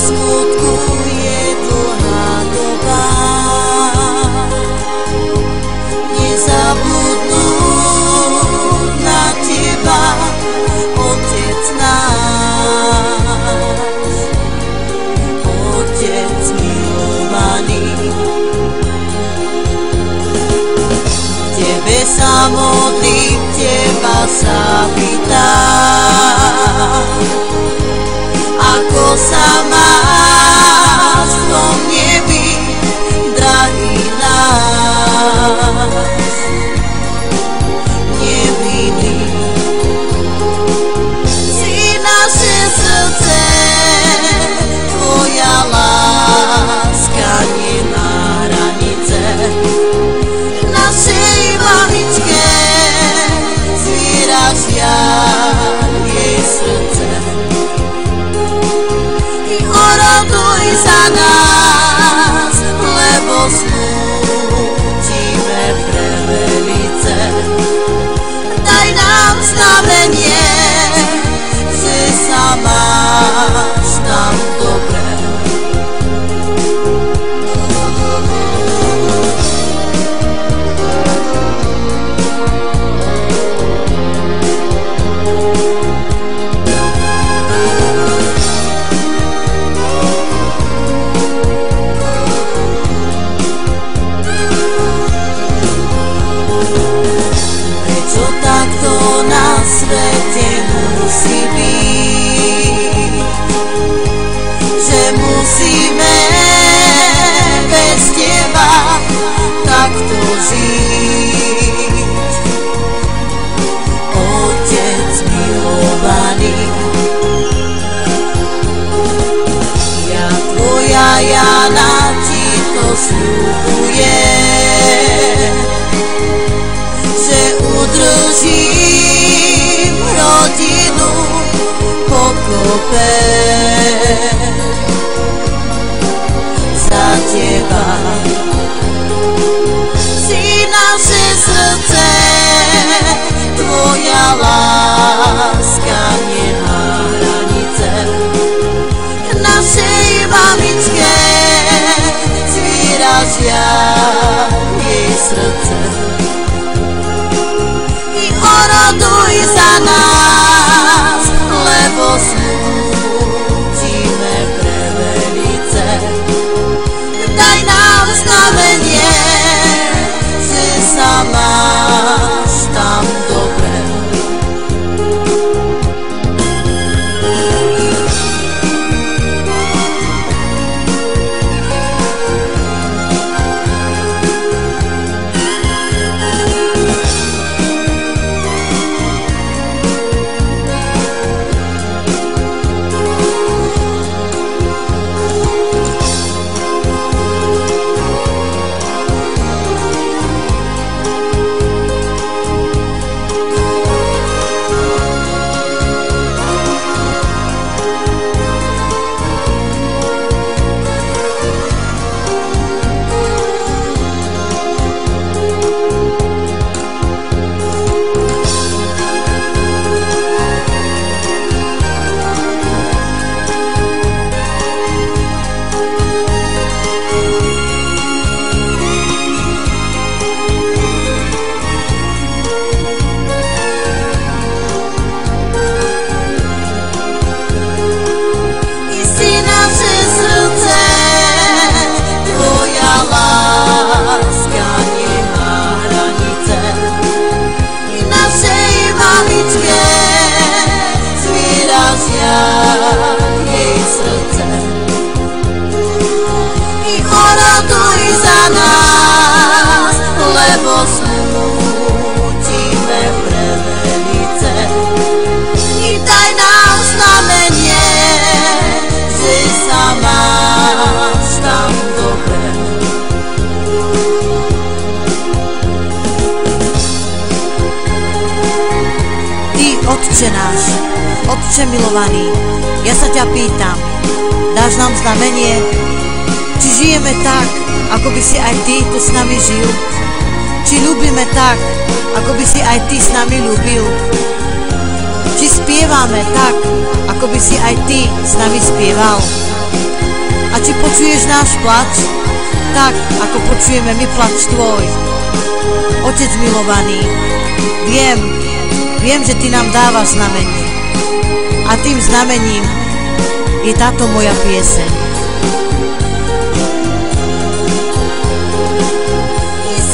smutku je dlhá doba, nezabudnúť na teba, Otec náš, Otec milovaný. Tebe sa modlím, teba sa pýtam, ako sa máš v tom nebi, drahý náš, nevinný. Si naše srdce, tvoja láska nemá hranice. Našej mamičke zvýražia jej srdce. Oroduj za nás, lebo snútime pre velice. Daj nám znamenie, že sa máš tam dobre. Svete musí byť, že musíme bez teba takto žiť. Otec milovaný, ja tvoja Jana ti to sľubujem, že udržím rodinu pokope. Za teba si naše srdce, tvoja láska nemá hranice. Našej mamičke zvýražia jej srdce. Oroduj za nás, lebo snútime pre velice. Daj nám znamenie, že sa máš tam dobre. Jej srdce. Oroduj za nás, lebo snútime pre velice. Daj nám znamenie, že sa máš tam dobre. Ty, Otče náš, Otče milovaný, ja sa ťa pýtam, dáš nám znamenie, či žijeme tak, ako by si aj ty tu s nami žil, či ľúbime tak, ako by si aj ty s nami ľúbil, či spievame tak, ako by si aj ty s nami spieval. A či počuješ náš plač, tak ako počujeme my plač tvoj. Otec milovaný, viem, že ty nám dávaš znamenie. A tým znamením je táto moja pieseň.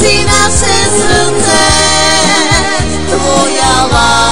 Si naše srdce, tvoja láska